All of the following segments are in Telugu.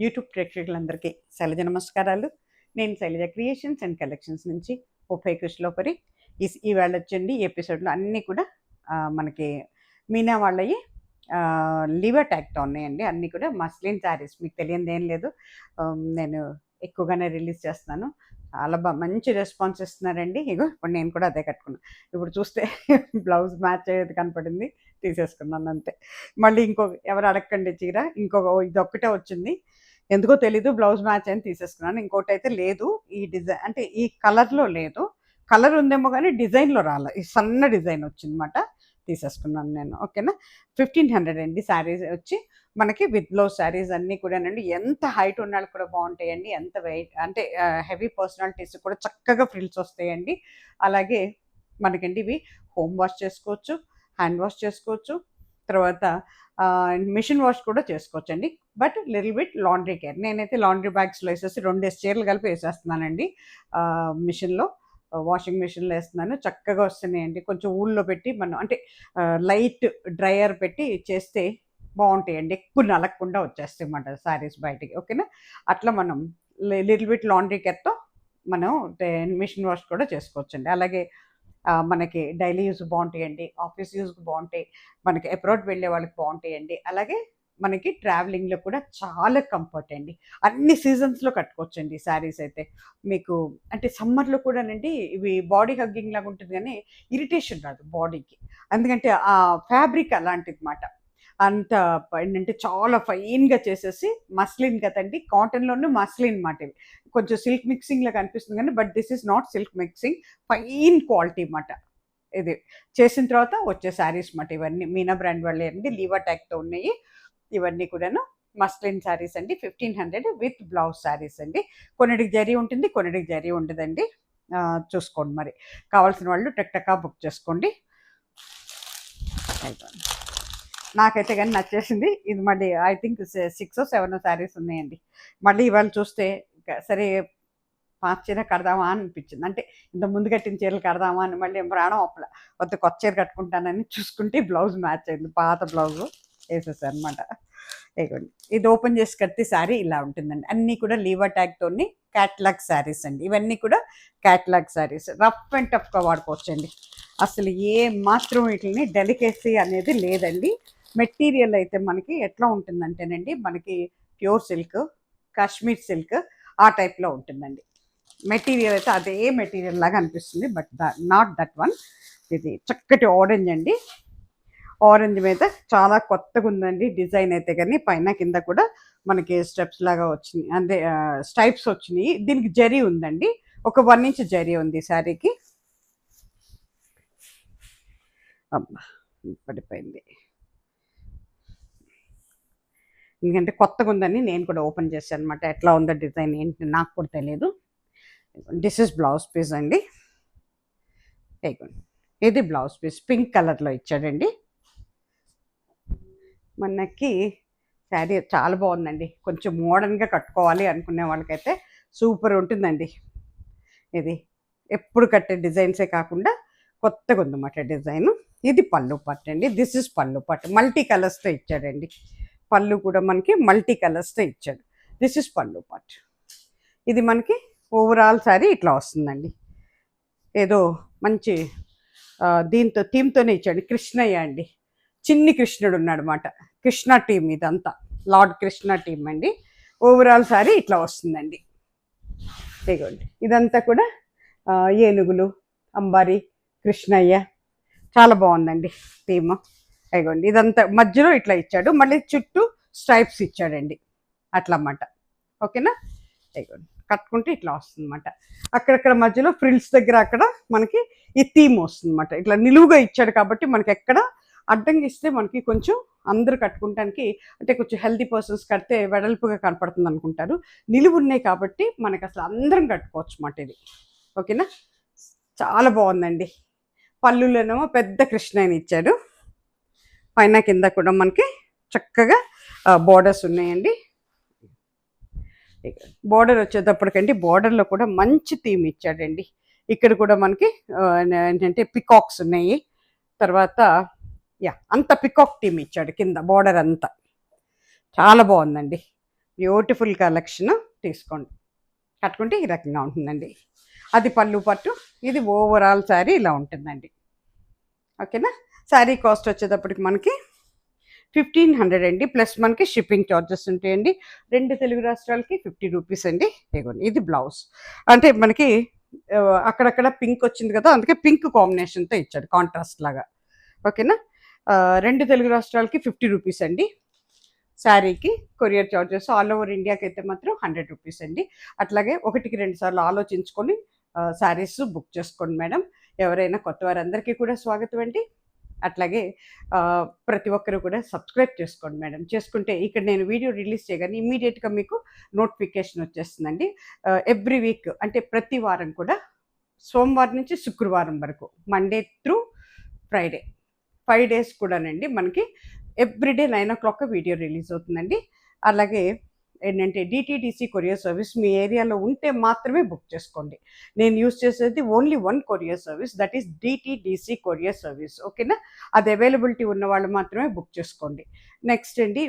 యూట్యూబ్ ప్రేక్షకులందరికీ శైలజ నమస్కారాలు. నేను శైలజ క్రియేషన్స్ అండ్ కలెక్షన్స్ నుంచి ఉభయ కృష్ణలోపరి. ఈవేళ వచ్చండి ఈ ఎపిసోడ్లో అన్నీ కూడా మనకి మీనా వాళ్ళవి లివర్ ట్యాగ్తో ఉన్నాయండి. అన్నీ కూడా మస్లిన్ శారీస్, మీకు తెలియదు ఏం లేదు. నేను ఎక్కువగానే రిలీజ్ చేస్తున్నాను. చాలా మంచి రెస్పాన్స్ ఇస్తున్నారండి. ఇగో ఇప్పుడు నేను కూడా అదే కట్టుకున్నాను. ఇప్పుడు చూస్తే బ్లౌజ్ మ్యాచ్ అయ్యేది కనపడింది, తీసేసుకున్నాను అంతే. మళ్ళీ ఎవరు అడగండి చీర, ఇదొక్కటే వచ్చింది, ఎందుకో తెలీదు, బ్లౌజ్ మ్యాచ్ అని తీసేసుకున్నాను. ఇంకోటి అయితే లేదు, ఈ డిజైన్ అంటే ఈ కలర్లో లేదు, కలర్ ఉందేమో కానీ డిజైన్లో రాలే, ఈ సన్న డిజైన్ వచ్చిందన్నమాట, తీసేసుకున్నాను నేను. ఓకేనా, 1500 అండి శారీస్ వచ్చి మనకి విత్ బ్లౌజ్ శారీస్ అన్నీ కూడానండి. ఎంత హైట్ ఉన్న వాళ్ళకి కూడా బాగుంటాయండి, ఎంత వెయిట్ అంటే హెవీ పర్సనాలిటీస్ కూడా చక్కగా ఫ్రిల్స్ వస్తాయండి. అలాగే మనకండి ఇవి హోమ్ వాష్ చేసుకోవచ్చు, హ్యాండ్ వాష్ చేసుకోవచ్చు, తర్వాత మిషన్ వాష్ కూడా చేసుకోవచ్చు అండి. But little bit laundry care. నేనైతే లాండ్రీ బ్యాగ్స్లో వేసేసి 2 చీరలు కలిపి వేసేస్తున్నానండి. మిషన్లో, వాషింగ్ మిషన్లో వేస్తున్నాను, చక్కగా వస్తున్నాయండి. కొంచెం ఊళ్ళో పెట్టి మనం అంటే లైట్ డ్రయర్ పెట్టి చేస్తే బాగుంటాయండి, ఎక్కువ నలగకుండా వచ్చేస్తాయి అన్నమాట శారీస్ బయటికి. ఓకేనా, అట్లా మనం లిటిల్ బిట్ లాండ్రీ కేర్తో మనం మిషన్ వాష్ కూడా చేసుకోవచ్చండి. అలాగే మనకి డైలీ యూస్ బాగుంటాయండి, ఆఫీస్ యూస్కి బాగుంటాయి, మనకి అబ్రాడ్ వెళ్ళే వాళ్ళకి బాగుంటాయండి. అలాగే మనకి ట్రావెలింగ్లో కూడా చాలా కంఫర్ట్ అండి. అన్ని సీజన్స్లో కట్టుకోవచ్చండి శారీస్ అయితే. మీకు అంటే సమ్మర్లో కూడానండి ఇవి బాడీ హగ్గింగ్ లాగా ఉంటుంది కానీ ఇరిటేషన్ రాదు బాడీకి, ఎందుకంటే ఆ ఫ్యాబ్రిక్ అలాంటిది మాట. అంత ఏంటంటే చాలా ఫైన్గా చేసేసి మస్లిన్ కదండి, కాటన్లోనే మస్లిన్ మాట. ఇవి కొంచెం సిల్క్ మిక్సింగ్లా కనిపిస్తుంది కానీ but this is not silk mixing, fine quality మాట. ఇది చేసిన తర్వాత వచ్చే శారీస్ మాట ఇవన్నీ మీనా బ్రాండ్ వాళ్ళే అండి, లీవర్ ట్యాగ్తో ఉన్నాయి ఇవన్నీ కూడాను. మస్లిన్ శారీస్ అండి, 1500 విత్ బ్లౌజ్ శారీస్ అండి. కొన్నిటికి జరీ ఉంటుంది, కొన్నిటికి జరీ ఉండదండి. చూసుకోండి, మరి కావాల్సిన వాళ్ళు టక్టకా బుక్ చేసుకోండి. నాకైతే కానీ నచ్చేసింది ఇది. మళ్ళీ ఐ థింక్ 6 or 7 శారీస్ ఉన్నాయండి. మళ్ళీ ఇవాళ చూస్తే సరే పాత చీర కడదామా అని అనిపించింది, అంటే ఇంత ముందు కట్టిన చీరలు కడదామా అని. మళ్ళీ ప్రాణం అప్పల కొత్త చీర కట్టుకుంటానని చూసుకుంటే బ్లౌజ్ మ్యాచ్ అయింది, పాత బ్లౌజు వేసేసారు అనమాట. ఇది ఓపెన్ చేసి కడితే శారీ ఇలా ఉంటుందండి. అన్నీ కూడా లీవర్ ట్యాగ్తోని క్యాట్లాగ్ శారీస్ అండి. ఇవన్నీ కూడా క్యాట్లాగ్ శారీస్, రఫ్ అండ్ టఫ్గా వాడుకోవచ్చండి. అసలు ఏ మాత్రం వీటిని డెలికేసీ అనేది లేదండి. మెటీరియల్ అయితే మనకి ఎట్లా ఉంటుందంటేనండి, మనకి ప్యూర్ సిల్క్, కాశ్మీర్ సిల్క్ ఆ టైప్లో ఉంటుందండి. మెటీరియల్ అయితే అదే మెటీరియల్ లాగా అనిపిస్తుంది, బట్ నాట్ దట్ వన్. ఇది చక్కటి ఆరెంజ్ అండి, ఆరెంజ్ మీద చాలా కొత్తగా ఉందండి డిజైన్ అయితే. కానీ పైన కింద కూడా మనకి స్టెప్స్ లాగా వచ్చినాయి, అంటే స్టైప్స్ వచ్చినాయి. దీనికి జరీ ఉందండి, ఒక 1 inch జరీ ఉంది శారీకి. పడిపోయింది, ఎందుకంటే కొత్తగా ఉందని నేను కూడా ఓపెన్ చేశాను అనమాట. ఎట్లా ఉందో డిజైన్ ఏంటి నాకు కూడా తెలియదు. దిస్ ఇస్ బ్లౌజ్ పీస్ అండి. ఇది బ్లౌజ్ పీస్ పింక్ కలర్లో ఇచ్చాడండి మనకి. శారీ చాలా బాగుందండి, కొంచెం మోడర్న్గా కట్టుకోవాలి అనుకునే వాళ్ళకైతే సూపర్ ఉంటుందండి. ఇది ఎప్పుడు కట్టే డిజైన్సే కాకుండా కొత్తగా ఉందన్నమాట డిజైన్. ఇది పళ్ళు పట్టు అండి, దిస్ ఇస్ పళ్ళు పట్టు, మల్టీ కలర్స్తో ఇచ్చాడండి. పళ్ళు కూడా మనకి మల్టీ కలర్స్తో ఇచ్చాడు. దిస్ ఇస్ పళ్ళు పట్టు. ఇది మనకి ఓవరాల్ శారీ ఇట్లా వస్తుందండి. ఏదో మంచి దీంతో థీమ్తోనే ఇచ్చాడు, కృష్ణయ్య అండి, చిన్ని కృష్ణుడు ఉన్నాడు అన్నమాట. కృష్ణ టీమ్ ఇదంతా, లార్డ్ కృష్ణ టీమ్ అండి. ఓవరాల్ శారీ ఇట్లా వస్తుందండి. ఇదిగోండి, ఇదంతా కూడా ఏనుగులు, అంబారి, కృష్ణయ్య, చాలా బాగుందండి థీమ్. ఇదిగోండి, ఇదంతా మధ్యలో ఇట్లా ఇచ్చాడు, మళ్ళీ చుట్టూ స్ట్రైప్స్ ఇచ్చాడండి, అట్లా అన్నమాట. ఓకేనా, ఇదిగోండి కట్టుకుంటే ఇట్లా వస్తుంది అన్నమాట. అక్కడక్కడ మధ్యలో ఫ్రిల్స్ దగ్గర అక్కడ మనకి ఈ థీమ్ వస్తుంది అన్నమాట. ఇట్లా నిలువుగా ఇచ్చాడు కాబట్టి మనకి ఎక్కడ అడ్డంగా ఇస్తే మనకి కొంచెం అందరూ కట్టుకుంటానికి, అంటే కొంచెం హెల్తీ పర్సన్స్ కడితే వెడల్పుగా కనపడుతుంది అనుకుంటారు. నిలువు ఉన్నాయి కాబట్టి మనకి అసలు అందరం కట్టుకోవచ్చు అన్నమాట ఇది. ఓకేనా, చాలా బాగుందండి. పళ్ళులోనేమో పెద్ద కృష్ణని ఇచ్చాడు, పైన కింద కూడా మనకి చక్కగా బోర్డర్స్ ఉన్నాయండి. బోర్డర్ వచ్చేటప్పటికండి, బోర్డర్లో కూడా మంచి థీమ్ ఇచ్చాడండి. ఇక్కడ కూడా మనకి ఏంటంటే పికాక్స్ ఉన్నాయి, తర్వాత అంత పికాక్ థీమ్ ఇచ్చాడు కింద బోర్డర్ అంతా. చాలా బాగుందండి. బ్యూటిఫుల్ కలెక్షన్ తీసుకోండి. కట్టుకుంటే ఈ రకంగా ఉంటుందండి. అది పళ్ళు పట్టు, ఇది ఓవరాల్ శారీ ఇలా ఉంటుందండి. ఓకేనా. శారీ కాస్ట్ వచ్చేటప్పటికి మనకి 1500 అండి, ప్లస్ మనకి షిప్పింగ్ ఛార్జెస్ ఉంటాయండి. 2 తెలుగు రాష్ట్రాలకి 50 రూపీస్ అండి. ఇదిగోండి, ఇది బ్లౌజ్. అంటే మనకి అక్కడక్కడ పింక్ వచ్చింది కదా, అందుకే పింక్ కాంబినేషన్తో ఇచ్చాడు కాంట్రాస్ట్ లాగా. ఓకేనా. 2 తెలుగు రాష్ట్రాలకి 50 రూపీస్ అండి శారీకి. కొరియర్ ఛార్జెస్ ఆల్ ఓవర్ ఇండియాకి అయితే మాత్రం 100 రూపీస్ అండి. అట్లాగే 1కి 2 సార్లు ఆలోచించుకొని శారీస్ బుక్ చేసుకోండి మేడం. ఎవరైనా కొత్త వారందరికీ కూడా స్వాగతం అండి. అట్లాగే ప్రతి ఒక్కరు కూడా సబ్స్క్రైబ్ చేసుకోండి మేడం. చేసుకుంటే ఇక్కడ నేను వీడియో రిలీజ్ చేయగానే ఇమ్మీడియట్గా మీకు నోటిఫికేషన్ వచ్చేస్తుందండి. ఎవ్రీ వీక్ అంటే ప్రతి వారం కూడా సోమవారం నుంచి శుక్రవారం వరకు, మండే త్రూ ఫ్రైడే 5 డేస్ కూడానండి మనకి ఎవ్రీడే 9 o'clock వీడియో రిలీజ్ అవుతుందండి. అలాగే ఏంటంటే డిటీడీసీ కొరియర్ సర్వీస్ మీ ఏరియాలో ఉంటే మాత్రమే బుక్ చేసుకోండి. నేను యూజ్ చేసేది only 1 courier service, that is DTDC courier service. ఓకేనా. అది అవైలబిలిటీ ఉన్న వాళ్ళు మాత్రమే బుక్ చేసుకోండి. నెక్స్ట్ అండి,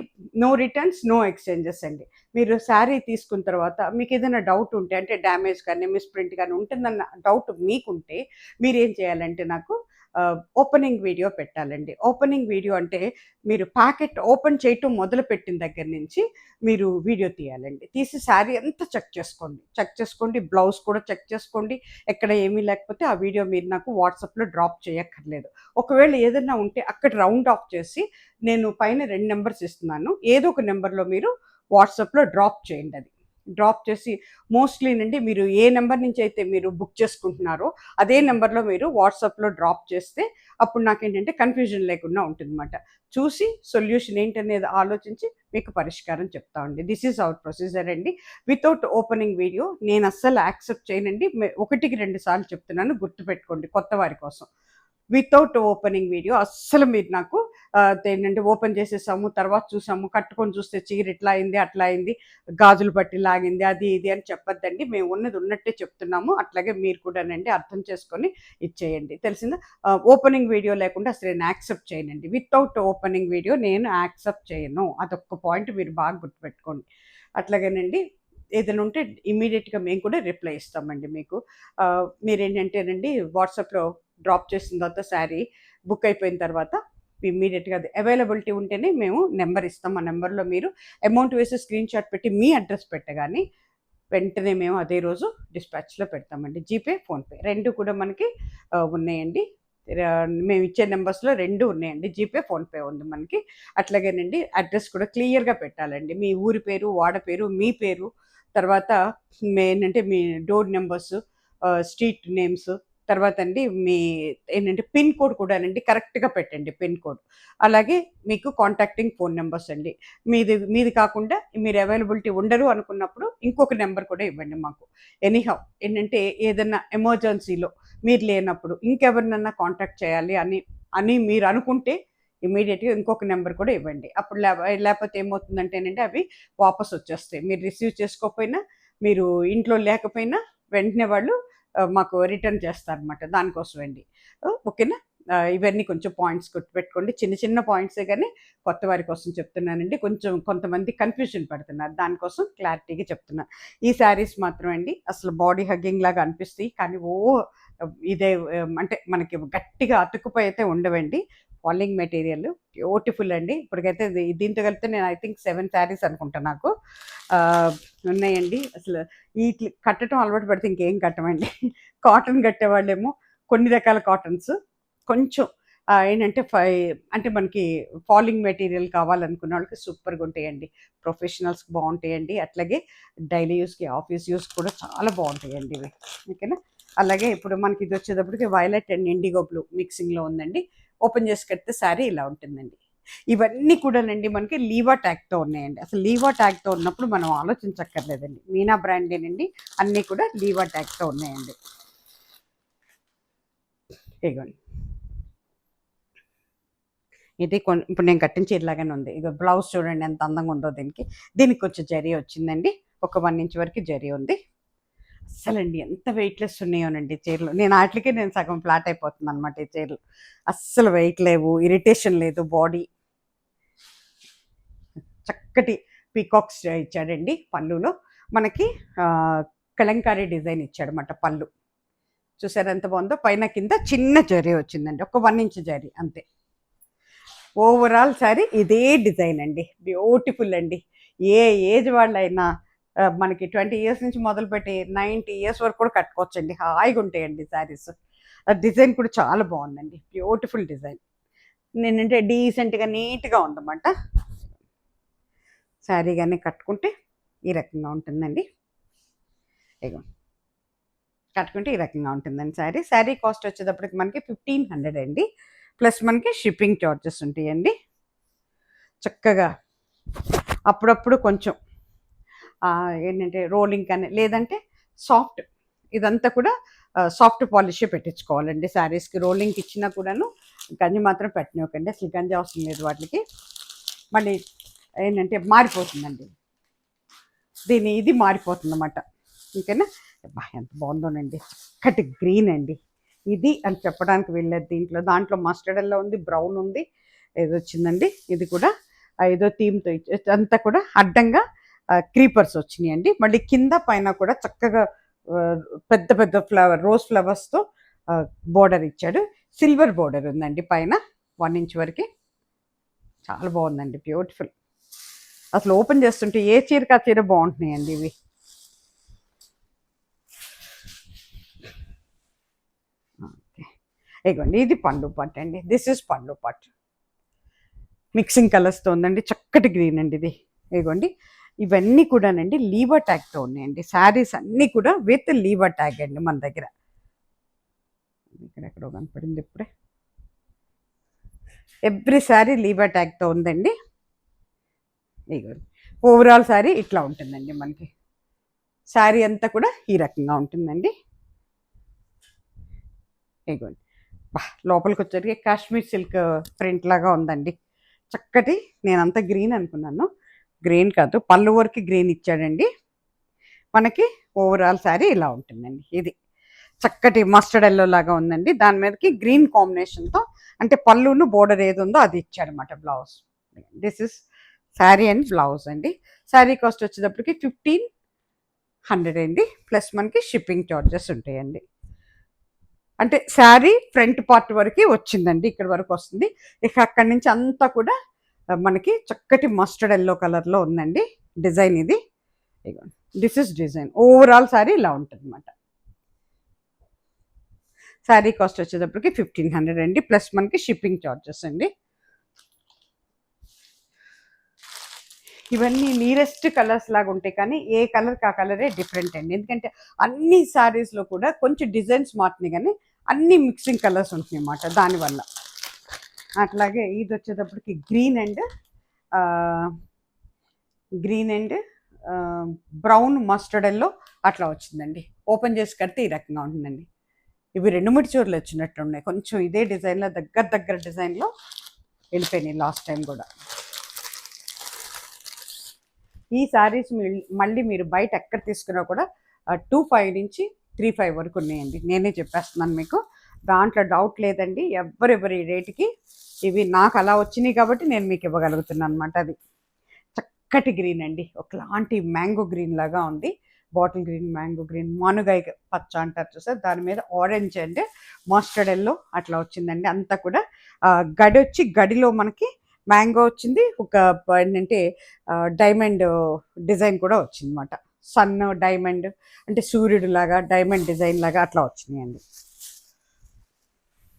నో రిటర్న్స్, నో ఎక్స్చేంజెస్ అండి. మీరు శారీ తీసుకున్న తర్వాత మీకు ఏదైనా డౌట్ ఉంటే, అంటే డ్యామేజ్ కానీ మిస్ప్రింట్ కానీ ఉంటుందన్న డౌట్ మీకుంటే మీరేం చేయాలంటే నాకు ఓపెనింగ్ వీడియో పెట్టాలండి. ఓపెనింగ్ వీడియో అంటే మీరు ప్యాకెట్ ఓపెన్ చేయటం మొదలుపెట్టిన దగ్గర నుంచి మీరు వీడియో తీయాలండి. తీసి శారీ అంతా చెక్ చేసుకోండి, బ్లౌజ్ కూడా చెక్ చేసుకోండి. ఎక్కడ ఏమీ లేకపోతే ఆ వీడియో మీరు నాకు వాట్సాప్లో డ్రాప్ చేయక్కర్లేదు. ఒకవేళ ఏదైనా ఉంటే అక్కడ రౌండ్ ఆఫ్ చేసి నేను పైన 2 నెంబర్స్ ఇస్తున్నాను, ఏదో ఒక నెంబర్లో మీరు వాట్సాప్లో డ్రాప్ చేయండి. అది డ్రాప్ చేసి మోస్ట్లీ నుండి మీరు ఏ నెంబర్ నుంచి అయితే మీరు బుక్ చేసుకుంటున్నారో అదే నెంబర్లో మీరు వాట్సాప్లో డ్రాప్ చేస్తే అప్పుడు నాకేంటంటే కన్ఫ్యూజన్ లేకుండా ఉంటుందన్నమాట. చూసి సొల్యూషన్ ఏంటనేది ఆలోచించి మీకు పరిష్కారం చెప్తామండి. దిస్ ఈజ్ అవర్ ప్రొసీజర్ అండి. వితౌట్ ఓపెనింగ్ వీడియో నేను అస్సలు యాక్సెప్ట్ చేయనండి. 1కి 2 సార్లు చెప్తున్నాను, గుర్తుపెట్టుకోండి కొత్త వారి కోసం. వితౌట్ ఓపెనింగ్ వీడియో అస్సలు మీరు నాకు ఏంటంటే ఓపెన్ చేసేసాము, తర్వాత చూసాము, కట్టుకొని చూస్తే చీర ఇట్లా అయింది, అట్లా అయింది, గాజులు పట్టి లాగింది, అది ఇది అని చెప్పొద్దండి. మేము ఉన్నది ఉన్నట్టే చెప్తున్నాము. అట్లాగే మీరు కూడానండి అర్థం చేసుకొని ఇచ్చేయండి. తెలిసిందా. ఓపెనింగ్ వీడియో లేకుండా అసలు నేను యాక్సెప్ట్ చేయనండి. వితౌట్ ఓపెనింగ్ వీడియో నేను యాక్సెప్ట్ చేయను. అదొక్క పాయింట్ మీరు బాగా గుర్తుపెట్టుకోండి. అట్లాగేనండి, ఏదైనా ఉంటే ఇమీడియట్గా మేము కూడా రిప్లై ఇస్తామండి మీకు. మీరేంటంటేనండి వాట్సాప్లో డ్రాప్ చేసిన తర్వాత శారీ బుక్ అయిపోయిన తర్వాత ఇమ్మీడియట్గా అది అవైలబిలిటీ ఉంటేనే మేము నెంబర్ ఇస్తాం. ఆ నెంబర్లో మీరు అమౌంట్ వేసి స్క్రీన్ షాట్ పెట్టి మీ అడ్రస్ పెట్టగానే వెంటనే మేము అదే రోజు డిస్పాచ్లో పెడతామండి. జీపే, ఫోన్పే 2 కూడా మనకి ఉన్నాయండి. మేము ఇచ్చే నెంబర్స్లో 2 ఉన్నాయండి. జీపే, ఫోన్పే ఉంది మనకి. అట్లాగేనండి అడ్రస్ కూడా క్లియర్గా పెట్టాలండి. మీ ఊరి పేరు, వాడ పేరు, మీ పేరు, తర్వాత ఏంటంటే మీ డోర్ నెంబర్స్, స్ట్రీట్ నేమ్స్, తర్వాత అండి మీ ఏంటంటే పిన్ కోడ్ కూడానండి కరెక్ట్గా పెట్టండి. పిన్ కోడ్, అలాగే మీకు కాంటాక్టింగ్ ఫోన్ నెంబర్స్ అండి. మీది కాకుండా మీరు అవైలబిలిటీ ఉండరు అనుకున్నప్పుడు ఇంకొక నెంబర్ కూడా ఇవ్వండి మాకు. ఎనీహౌ ఏంటంటే ఏదైనా ఎమర్జెన్సీలో మీరు లేనప్పుడు ఇంకెవరినన్నా కాంటాక్ట్ చేయాలి అని మీరు అనుకుంటే ఇమీడియట్గా ఇంకొక నెంబర్ కూడా ఇవ్వండి. అప్పుడు లేకపోతే ఏమవుతుందంటేనంటే అవి వాపస్ వచ్చేస్తాయి. మీరు రిసీవ్ చేసుకోకపోయినా, మీరు ఇంట్లో లేకపోయినా వెంటనే వాళ్ళు మాకు రిటర్న్ చేస్తారనమాట. దానికోసమండి. ఓకేనా. ఇవన్నీ కొంచెం పాయింట్స్ గుర్తుపెట్టుకోండి. చిన్న చిన్న పాయింట్సే కానీ కొత్త వారి కోసం చెప్తున్నానండి. కొంచెం కొంతమంది కన్ఫ్యూజన్ పడుతున్నారు, దానికోసం క్లారిటీగా చెప్తున్నాను. ఈ శారీస్ మాత్రం అండి అసలు బాడీ హగ్గింగ్ లాగా అనిపిస్తాయి, కానీ ఇదే అంటే మనకి గట్టిగా అతుక్కుపోయి అయితే ఉండవండి. ఫాలింగ్ మెటీరియల్ బ్యూటిఫుల్ అండి. ఇప్పటికైతే దీంతో కలిపితే నేను ఐ థింక్ 7 శారీస్ అనుకుంటా నాకు ఉన్నాయండి. అసలు వీటి కట్టడం అలవాటు పడితే ఇంకేం కట్టమండి. కాటన్ కట్టేవాళ్ళేమో కొన్ని రకాల కాటన్స్ కొంచెం ఏంటంటే అంటే మనకి ఫాలింగ్ మెటీరియల్ కావాలనుకున్న వాళ్ళకి సూపర్గా ఉంటాయండి. ప్రొఫెషనల్స్కి బాగుంటాయండి. అట్లాగే డైలీ యూస్కి, ఆఫీస్ యూస్ కూడా చాలా బాగుంటాయండి ఇవి. ఓకేనా. అలాగే ఇప్పుడు మనకి ఇది వచ్చేటప్పటికి వైలెట్ అండ్ ఇండిగో బ్లూ మిక్సింగ్లో ఉందండి. ఓపెన్ చేసి కడితే శారీ ఇలా ఉంటుందండి. ఇవన్నీ కూడానండి మనకి లీవా ట్యాగ్తో ఉన్నాయండి. అసలు లీవా ట్యాగ్తో ఉన్నప్పుడు మనం ఆలోచించక్కర్లేదండి. మీనా బ్రాండేనండి, అన్నీ కూడా లీవా ట్యాగ్తో ఉన్నాయండి. ఇగోండి, ఇది ఇప్పుడు నేను కట్టిన చీరలాగానే ఉంది. ఇక బ్లౌజ్ చూడండి ఎంత అందంగా ఉందో. దీనికి కొంచెం జరీ వచ్చిందండి. ఒక 1 ఇంచ్ వరకు జరీ ఉంది. అస్సలండి ఎంత వెయిట్లెస్ ఉన్నాయోనండి చీరలు. నేను సగం ఫ్లాట్ అయిపోతుంది అనమాట ఈ చీరలు. అస్సలు వెయిట్ లేవు, ఇరిటేషన్ లేదు బాడీ. చక్కటి పీకాక్స్ ఇచ్చాడండి పళ్ళులో. మనకి కలంకారీ డిజైన్ ఇచ్చాడనమాట పళ్ళు. చూసారు ఎంత బాగుందో, పైన కింద చిన్న జరీ వచ్చిందండి, ఒక 1 ఇంచ్ జరీ అంతే. ఓవరాల్ సారీ ఇదే డిజైన్ అండి, బ్యూటిఫుల్ అండి. ఏ ఏజ్ వాళ్ళైనా మనకి 20 ఇయర్స్ నుంచి మొదలుపెట్టి 90 ఇయర్స్ వరకు కూడా కట్టుకోవచ్చండి, హాయిగా ఉంటాయండి శారీస్. డిజైన్ కూడా చాలా బాగుందండి, బ్యూటిఫుల్ డిజైన్. నేనంటే డీసెంట్గా నీట్గా ఉందన్నమాట. శారీ కానీ కట్టుకుంటే ఈ రకంగా ఉంటుందండి. ఇగో కట్టుకుంటే ఈ రకంగా ఉంటుందండి శారీ. శారీ కాస్ట్ వచ్చేటప్పటికి మనకి 1500 అండి, ప్లస్ మనకి షిప్పింగ్ చార్జెస్ ఉంటాయండి. చక్కగా అప్పుడప్పుడు కొంచెం ఏంటంటే రోలింగ్ కానీ లేదంటే సాఫ్ట్, ఇదంతా కూడా సాఫ్ట్ పాలిషే పెట్టించుకోవాలండి శారీస్కి. రోలింగ్కి ఇచ్చినా కూడాను గంజి మాత్రం పెట్టనివ్వకండి, అసలు గంజి అవసరం లేదు వాటికి. మళ్ళీ ఏంటంటే మారిపోతుందండి, ఇది మారిపోతుంది అన్నమాట. ఓకేనా? ఎంత బాగుందోనండి, చక్కటి గ్రీన్ అండి ఇది అని చెప్పడానికి వెళ్ళేది. దాంట్లో మస్టర్డ్ ఎల్లో ఉంది, బ్రౌన్ ఉంది, ఏదో వచ్చిందండి. ఇది కూడా ఏదో థీమ్తో అంతా కూడా అడ్డంగా క్రీపర్స్ వచ్చినాయండి. మళ్ళీ కింద పైన కూడా చక్కగా పెద్ద పెద్ద రోజ్ ఫ్లవర్స్తో బోర్డర్ ఇచ్చాడు. సిల్వర్ బోర్డర్ ఉందండి పైన 1 ఇంచ్ వరకు. చాలా బాగుందండి, బ్యూటిఫుల్. అసలు ఓపెన్ చేస్తుంటే ఏ చీరకి ఆ చీర బాగుంటున్నాయండి ఇవి. ఇగోండి ఇది పళ్ళు పట్టు అండి, దిస్ ఇస్ పళ్ళు పట్టు. మిక్సింగ్ కలర్స్తో ఉందండి, చక్కటి గ్రీన్ అండి ఇది. ఇగోండి ఇవన్నీ కూడానండి లీవర్ ట్యాగ్తో ఉన్నాయండి. శారీస్ అన్నీ కూడా విత్ లీవర్ ట్యాగ్ అండి మన దగ్గర. ఇక్కడెక్కడో కనపడింది ఇప్పుడే. ఎవ్రీ శారీ లీవర్ ట్యాగ్తో ఉందండి. ఇగోండి ఓవరాల్ శారీ ఇట్లా ఉంటుందండి మనకి. శారీ అంతా కూడా ఈ రకంగా ఉంటుందండి. ఇగోండి లోపలికి వచ్చేసరికి కాశ్మీర్ సిల్క్ ప్రింట్ లాగా ఉందండి, చక్కటి. నేనంతా గ్రీన్ అనుకున్నాను, గ్రీన్ కాదు, పళ్ళు వరకు గ్రీన్ ఇచ్చాడండి మనకి. ఓవరాల్ శారీ ఇలా ఉంటుందండి. ఇది చక్కటి మస్టర్డ్ ఎల్లో లాగా ఉందండి, దాని మీదకి గ్రీన్ కాంబినేషన్తో అంటే పళ్ళును బోర్డర్ ఏది ఉందో అది ఇచ్చాడనమాట. Blouse this is sari and blouse అండి. శారీ కాస్ట్ వచ్చేటప్పటికి 1500 అండి, ప్లస్ మనకి షిప్పింగ్ చార్జెస్ ఉంటాయండి. అంటే శారీ ఫ్రంట్ పార్ట్ వరకు వచ్చిందండి, ఇక్కడ వరకు వస్తుంది. ఇక అక్కడి నుంచి అంతా కూడా మనకి చక్కటి మస్టర్డ్ ఎల్లో కలర్లో ఉందండి డిజైన్ ఇది. This is design. Overall sari ఇలా ఉంటుంది అన్నమాట. శారీ కాస్ట్ వచ్చేటప్పటికి 1500 అండి, ప్లస్ మనకి షిప్పింగ్ చార్జెస్ అండి. ఇవన్నీ నియరెస్ట్ కలర్స్ లాగా ఉంటాయి, కానీ ఏ కలర్కి ఆ కలరే డిఫరెంట్ అండి. ఎందుకంటే అన్ని శారీస్లో కూడా కొంచెం డిజైన్స్ మారుతున్నాయి, కానీ అన్ని మిక్సింగ్ కలర్స్ ఉంటున్నాయి అన్నమాట దానివల్ల. అట్లాగే ఇది వచ్చేటప్పటికి green and brown mustard yellow అట్లా వచ్చిందండి. ఓపెన్ చేసి కడితే ఈ రకంగా ఉంటుందండి. ఇవి 2-3 చీరలు వచ్చినట్టు ఉన్నాయి, కొంచెం ఇదే డిజైన్లో దగ్గర డిజైన్లో వెళ్ళిపోయినాయి లాస్ట్ టైం కూడా. ఈ శారీస్ మళ్ళీ మీరు బయట ఎక్కడ తీసుకున్నా కూడా 2500 నుంచి 3500 వరకు ఉన్నాయండి, నేనే చెప్పేస్తున్నాను మీకు, దాంట్లో డౌట్ లేదండి. ఎవరెవరి రేటుకి ఇవి నాకు అలా వచ్చినాయి కాబట్టి నేను మీకు ఇవ్వగలుగుతున్నాను అనమాట. అది చక్కటి గ్రీన్ అండి, ఒకలాంటి మ్యాంగో గ్రీన్ లాగా ఉంది. బాటిల్ గ్రీన్, మ్యాంగో గ్రీన్, మానుగాయ పచ్చ అంటారు చూసారు, దాని మీద ఆరెంజ్ అండ్ మస్టర్డ్ ఎల్లో అట్లా వచ్చిందండి. అంతా కూడా గడిలో మనకి మ్యాంగో వచ్చింది, ఒక ఏంటంటే డైమండ్ డిజైన్ కూడా వచ్చింది అనమాట. సన్ డైమండ్ అంటే సూర్యుడు లాగా డైమండ్ డిజైన్ లాగా అట్లా వచ్చినాయండి.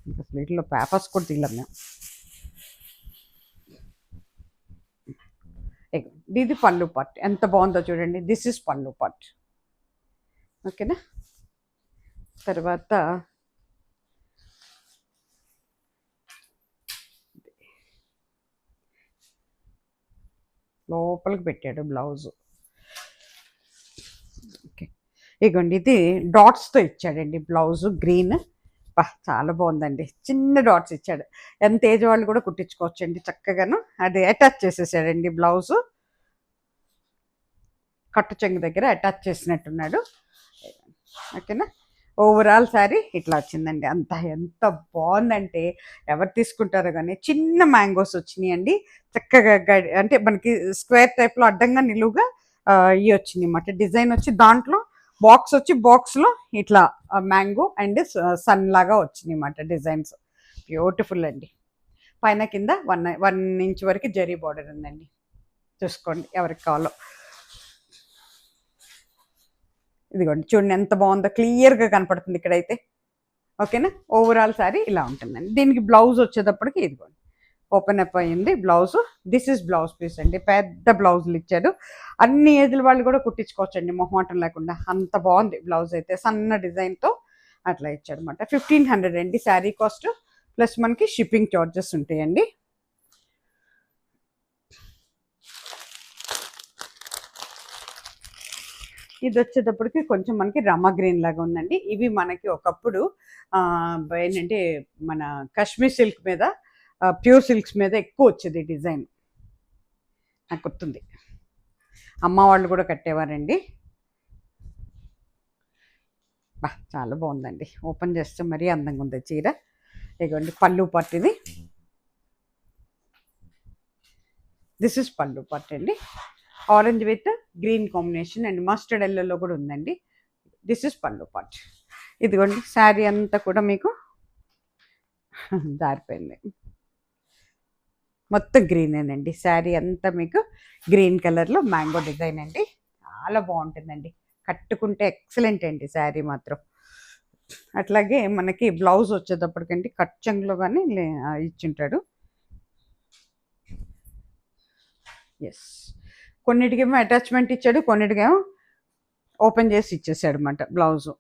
ఇంకా వీటిలో పేపర్స్ కూడా తీయలేం మేము. ఇది పళ్ళు పట్టు, ఎంత బాగుందో చూడండి. దిస్ ఇస్ పళ్ళు పట్టు. ఓకేనా? తర్వాత లోపలికి పెట్టాడు బ్లౌజు. ఓకే, ఇగోండి ఇది డాట్స్తో ఇచ్చాడండి బ్లౌజు, గ్రీన్. చాలా బాగుందండి, చిన్న డాట్స్ ఇచ్చాడు. ఎంత ఏజ్ వాళ్ళు కూడా కుట్టించుకోవచ్చండి చక్కగాను. అది అటాచ్ చేసేసాడండి బ్లౌజు, కట్టు చెంగు దగ్గర అటాచ్ చేసినట్టున్నాడు. ఓకేనా? ఓవరాల్ శారీ ఇట్లా వచ్చిందండి. ఎంత బాగుందంటే ఎవరు తీసుకుంటారో కానీ చిన్న మ్యాంగోస్ వచ్చినాయండి. చక్కగా అంటే మనకి స్క్వేర్ టైప్లో అడ్డంగా నిలువుగా ఇవి వచ్చినాయి అన్నమాట. డిజైన్ వచ్చి దాంట్లో బాక్స్ వచ్చి బాక్స్లో ఇట్లా మ్యాంగో అండ్ సన్ లాగా వచ్చినాయి అన్నమాట డిజైన్స్. బ్యూటిఫుల్ అండి. పైన కింద 1 ఇంచ్ వరకు జరీ బార్డర్ ఉందండి. చూసుకోండి ఎవరికి కావాలో. ఇదిగోండి చూడండి ఎంత బాగుందో, క్లియర్గా కనపడుతుంది ఇక్కడైతే. ఓకేనా. ఓవరాల్ శారీ ఇలా ఉంటుందండి. దీనికి బ్లౌజ్ వచ్చేటప్పటికి ఇదిగోండి ఓపెన్ అప్ అయ్యింది blouse. This is blouse piece అండి. పెద్ద బ్లౌజులు ఇచ్చాడు. అన్ని ఏజ్ల వాళ్ళు కూడా కుట్టించుకోవచ్చండి మొహమాటం లేకుండా. అంత బాగుంది బ్లౌజ్ అయితే, సన్న డిజైన్తో అట్లా ఇచ్చాడు అనమాట. 1500 అండి శారీ కాస్ట్, ప్లస్ మనకి షిప్పింగ్ చార్జెస్ ఉంటాయండి. ఇది వచ్చేటప్పటికి కొంచెం మనకి రమ గ్రీన్ లాగా ఉందండి. ఇవి మనకి ఒకప్పుడు ఏంటంటే మన కాశ్మీర్ సిల్క్ మీద, ప్యూర్ సిల్క్స్ మీద ఎక్కువ వచ్చేది డిజైన్. నాకు గుర్తుంది, అమ్మ వాళ్ళు కూడా కట్టేవారండి. బా చాలా బాగుందండి. ఓపెన్ చేస్తే మరీ అందంగా ఉంది చీర. ఇదిగోండి పళ్ళు పార్ట్ ఇది. దిస్ ఇస్ పళ్ళు పార్ట్ అండి. Orange with green combination and mustard ఎల్లోలో కూడా ఉందండి. This is pallu part. ఇదిగోండి శారీ అంతా కూడా మీకు దారిపోయింది, మొత్తం గ్రీనేనండి. శారీ అంతా మీకు గ్రీన్ కలర్లో మ్యాంగో డిజైన్ అండి. చాలా బాగుంటుందండి, కట్టుకుంటే ఎక్సలెంట్ అండి శారీ మాత్రం. అట్లాగే మనకి బ్లౌజ్ వచ్చేటప్పటికండి కచ్చంగ్లో కానీ ఇచ్చింటాడు. ఎస్, కొన్నిటికేమో అటాచ్మెంట్ ఇచ్చాడు, కొన్నిటికేమో ఓపెన్ చేసి ఇచ్చేసాడు అనమాట బ్లౌజు.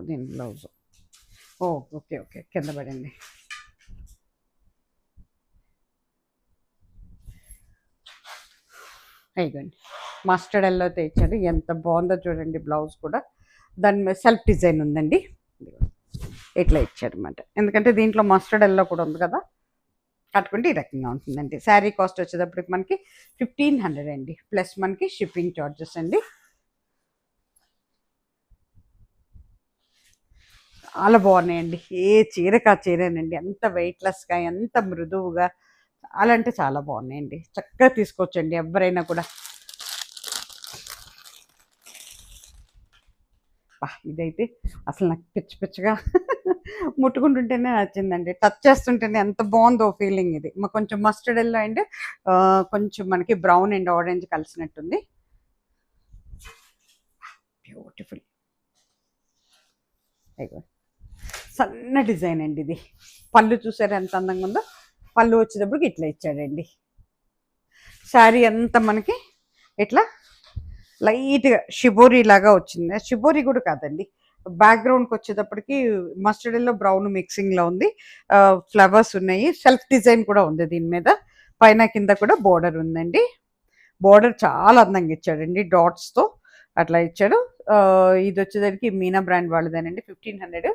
దీని బ్లౌజు ఓకే ఓకే కింద పడండి. అయిపోయింది. మస్టర్డ్ ఎల్లోతో ఇచ్చాడు. ఎంత బాగుందో చూడండి బ్లౌజ్ కూడా. దాని మీద సెల్ఫ్ డిజైన్ ఉందండి. ఇట్లా ఇచ్చాడు అనమాట. ఎందుకంటే దీంట్లో మస్టర్డ్ ఎల్లో కూడా ఉంది కదా, కట్టుకుంటే ఈ రకంగా ఉంటుందండి. శారీ కాస్ట్ వచ్చేటప్పటికి మనకి 1500 అండి, ప్లస్ మనకి షిప్పింగ్ చార్జెస్ అండి. చాలా బాగున్నాయండి. ఏ చీరకా చీరేనండి. ఎంత వెయిట్లెస్గా, ఎంత మృదువుగా, చాలా అంటే చాలా బాగున్నాయండి. చక్కగా తీసుకోవచ్చండి ఎవరైనా కూడా. ఇదైతే అసలు నాకు పిచ్చి పిచ్చిగా ముట్టుకుంటుంటేనే నచ్చిందండి. టచ్ చేస్తుంటేనే ఎంత బాగుందో ఫీలింగ్. ఇది కొంచెం మస్టర్డ్ ఎల్లో అండ్ కొంచెం మనకి బ్రౌన్ అండ్ ఆరెంజ్ కలిసినట్టుంది. బ్యూటిఫుల్. అయిపో సన్న డిజైన్ అండి ఇది. పళ్ళు చూసారు ఎంత అందంగా ఉందో. పళ్ళు వచ్చేటప్పటికి ఇట్లా ఇచ్చాడండి. శారీ అంతా మనకి ఇట్లా లైట్గా షిబోరీ లాగా వచ్చింది. షిబోరీ కూడా కాదండి, బ్యాక్గ్రౌండ్కి వచ్చేటప్పటికి మస్టర్డ్ ఎల్లో బ్రౌన్ మిక్సింగ్లో ఉంది. ఫ్లవర్స్ ఉన్నాయి, సెల్ఫ్ డిజైన్ కూడా ఉంది దీని మీద. పైన కింద కూడా బోర్డర్ ఉందండి. బోర్డర్ చాలా అందంగా ఇచ్చాడండి, డాట్స్తో అట్లా ఇచ్చాడు. ఇది వచ్చేసరికి మీనా బ్రాండ్ వాళ్ళదేనండి. 1500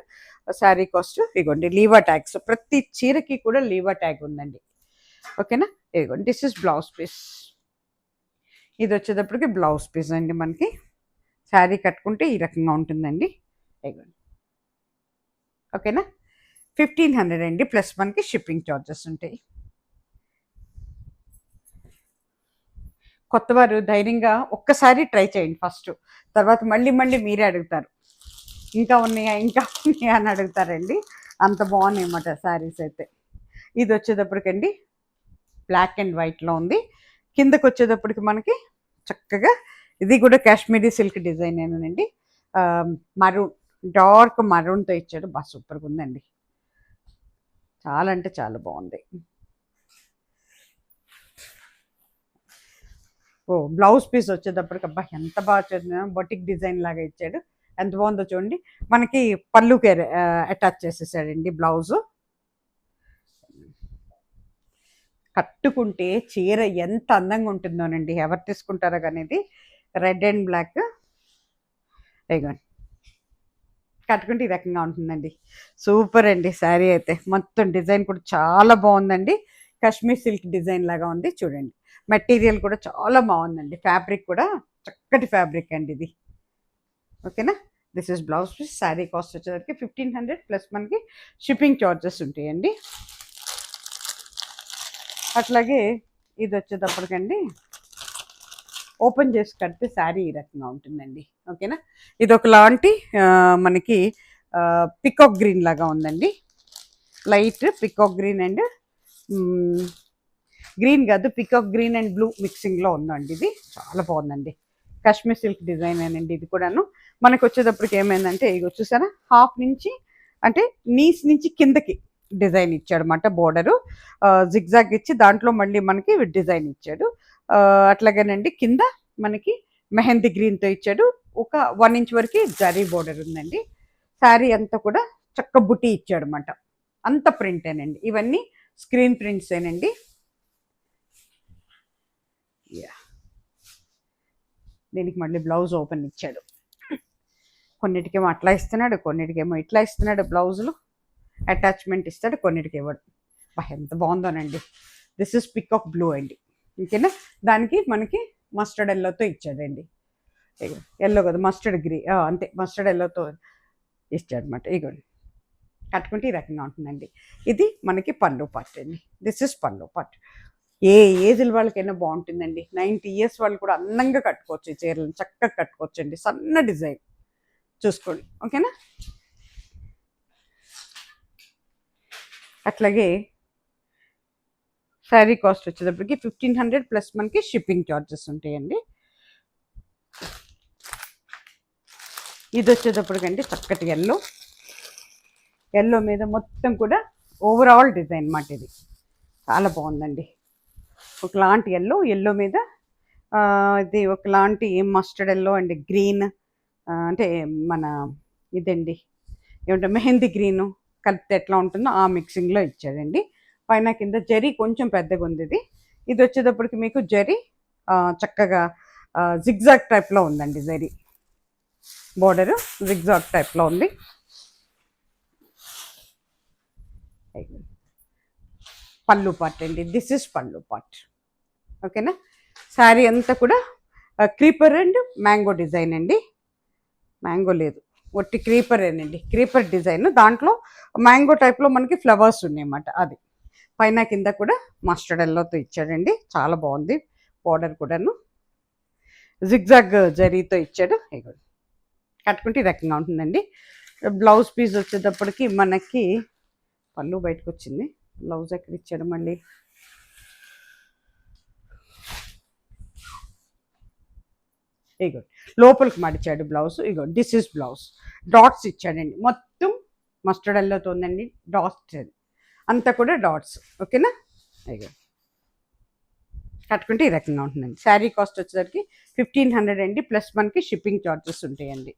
శారీ కాస్ట్. ఇదిగోండి లీవా ట్యాగ్స్, ప్రతి చీరకి కూడా లీవా ట్యాగ్ ఉందండి. ఓకేనా. ఇదిగోండి దిస్ ఇస్ బ్లౌజ్ పీస్. ఇది వచ్చేటప్పటికి బ్లౌజ్ పీస్ అండి. మనకి శారీ కట్టుకుంటే ఈ రకంగా ఉంటుందండి. ఇదిగోండి. ఓకేనా. 1500 అండి, ప్లస్ మనకి షిప్పింగ్ చార్జెస్ ఉంటాయి. కొత్తవారు ధైర్యంగా ఒక్కసారి ట్రై చేయండి ఫస్ట్, తర్వాత మళ్ళీ మళ్ళీ మీరే అడుగుతారు ఇంకా ఉన్నాయా ఇంకా ఉన్నాయా అని అడుగుతారండి. అంత బాగున్నాయి అన్నమాట శారీస్ అయితే. ఇది వచ్చేటప్పటికండి బ్లాక్ అండ్ వైట్లో ఉంది. కిందకు వచ్చేటప్పటికి మనకి చక్కగా ఇది కూడా కాశ్మీరీ సిల్క్ డిజైన్ ఏనండి. మరూన్, డార్క్ మరూన్తో ఇచ్చాడు. బాగా సూపర్గా ఉందండి, చాలా అంటే చాలా బాగుంది. బ్లౌజ్ పీస్ వచ్చేటప్పటికి అబ్బా ఎంత బాగా చూడండి, బొటిక్ డిజైన్ లాగా ఇచ్చాడు. ఎంత బాగుందో చూడండి. మనకి పళ్ళుకి అటాచ్ చేసేసాడండి బ్లౌజు. కట్టుకుంటే చీర ఎంత అందంగా ఉంటుందోనండి. ఎవరు తీసుకుంటారో కానీ ఇది రెడ్ అండ్ బ్లాక్. ఇదిగోండి కట్టుకుంటే ఈ రకంగా ఉంటుందండి. సూపర్ అండి శారీ అయితే. మొత్తం డిజైన్ కూడా చాలా బాగుందండి. కాశ్మీర్ సిల్క్ డిజైన్ లాగా ఉంది చూడండి. మెటీరియల్ కూడా చాలా బాగుందండి. ఫ్యాబ్రిక్ కూడా చక్కటి ఫ్యాబ్రిక్ అండి ఇది. ఓకేనా. This is blouse piece. Sari cost వచ్చేసరికి 1500 ప్లస్ మనకి షిప్పింగ్ చార్జెస్ ఉంటాయండి. అట్లాగే ఇది వచ్చేటప్పటికండి ఓపెన్ చేసి కడితే శారీ ఈ రకంగా ఉంటుందండి. ఓకేనా. ఇది ఒకలాంటి మనకి పికాక్ గ్రీన్ లాగా ఉందండి. Light peacock green and green కాదు, పికాక్ గ్రీన్ అండ్ బ్లూ మిక్సింగ్లో ఉందండి. ఇది చాలా బాగుందండి. కాశ్మీర్ సిల్క్ డిజైన్ అండి ఇది కూడాను. మనకు వచ్చేటప్పటికి ఏమైందంటే ఇగో చూసారా, హాఫ్ నుంచి అంటే నీస్ నుంచి కిందకి డిజైన్ ఇచ్చాడు అనమాట. బోర్డరు జిగ్జాగ్ ఇచ్చి దాంట్లో మళ్ళీ మనకి డిజైన్ ఇచ్చాడు. అట్లాగేనండి కింద మనకి మెహందీ గ్రీన్తో ఇచ్చాడు. ఒక 1 ఇంచ్ వరకు జరీ బోర్డర్ ఉందండి. శారీ అంతా కూడా చక్క బుట్టి ఇచ్చాడు అనమాట. అంత ప్రింటేనండి. ఇవన్నీ స్క్రీన్ ప్రింట్స్ ఏనండి. దీనికి మళ్ళీ బ్లౌజ్ ఓపెన్ ఇచ్చాడు. కొన్నిటికేమో అట్లా ఇస్తున్నాడు, కొన్నిటికేమో ఇట్లా ఇస్తున్నాడు. బ్లౌజులు అటాచ్మెంట్ ఇస్తాడు, కొన్నిటికి ఇవ్వడు. ఎంత బాగుందోనండి. దిస్ ఇస్ పికాక్ బ్లూ అండి. ఓకేనా. దానికి మనకి మస్టర్డ్ ఎల్లోతో ఇచ్చాడండి. ఎల్లో కదా, మస్టర్డ్ అంతే మస్టర్డ్ ఎల్లోతో ఇచ్చాడు అనమాట. ఇగోండి కట్టుకుంటే ఈ రకంగా ఉంటుందండి. ఇది మనకి పళ్ళు పార్ట్ అండి. This is pallu part. ఏ ఏజ్ల వాళ్ళకైనా బాగుంటుందండి. 90 ఇయర్స్ వాళ్ళు కూడా అందంగా కట్టుకోవచ్చు. ఈ చీరలను చక్కగా కట్టుకోవచ్చు అండి. సన్న డిజైన్ చూసుకోండి. ఓకేనా. అట్లాగే శారీ కాస్ట్ వచ్చేటప్పటికి 1500 ప్లస్ మనకి షిప్పింగ్ చార్జెస్ ఉంటాయండి. ఇది వచ్చేటప్పటికండి చక్కటి ఎల్లో మీద మొత్తం కూడా ఓవరాల్ డిజైన్ అన్నమాట. ఇది చాలా బాగుందండి. ఒకలాంటి ఎల్లో మీద ఇది ఒకలాంటి మస్టర్డ్ ఎల్లో అండ్ గ్రీన్, అంటే మన ఇదండి ఏమంటే మెహందీ గ్రీను కలిపితే ఎట్లా ఉంటుందో ఆ మిక్సింగ్లో ఇచ్చాడండి. పైన కింద జరీ కొంచెం పెద్దగా ఉంది. ఇది వచ్చేటప్పటికి మీకు జరీ చక్కగా జిగ్జాగ్ టైప్లో ఉందండి. జరీ బోర్డరు జిగ్జాగ్ టైప్లో ఉంది. పళ్ళు పార్ట్ అండి. This is pallu part. ఓకేనా. శారీ అంతా కూడా క్రీపర్ అండ్ మ్యాంగో డిజైన్ అండి. మ్యాంగో లేదు, ఒట్టి క్రీపరేనండి. క్రీపర్ డిజైన్, దాంట్లో మ్యాంగో టైప్లో మనకి ఫ్లవర్స్ ఉన్నాయన్నమాట. అది పైన కింద కూడా మస్టర్డ్ ఎల్లోతో ఇచ్చాడండి. చాలా బాగుంది. బోర్డర్ కూడాను జిగ్జాగ్ జరీతో ఇచ్చాడు. కట్టుకుంటే ఈ రకంగా ఉంటుందండి. బ్లౌజ్ పీస్ వచ్చేటప్పటికి మనకి పళ్ళు బయటకు వచ్చింది. బ్లౌజ్ ఎక్కడ ఇచ్చాడు మళ్ళీ. ఇగో లోపలికి మడిచాడు బ్లౌజ్. ఇగో దిస్ ఇస్ బ్లౌజ్. డాట్స్ ఇచ్చాడండి. మొత్తం మస్టర్డ్ ఎల్లోతో ఉందండి. డాట్స్ అంతా కూడా డాట్స్. ఓకేనా. ఇగో కట్టుకుంటే ఈ రకంగా ఉంటుందండి. శారీ కాస్ట్ వచ్చేసరికి 1500 అండి, ప్లస్ మనకి షిప్పింగ్ చార్జెస్ ఉంటాయండి.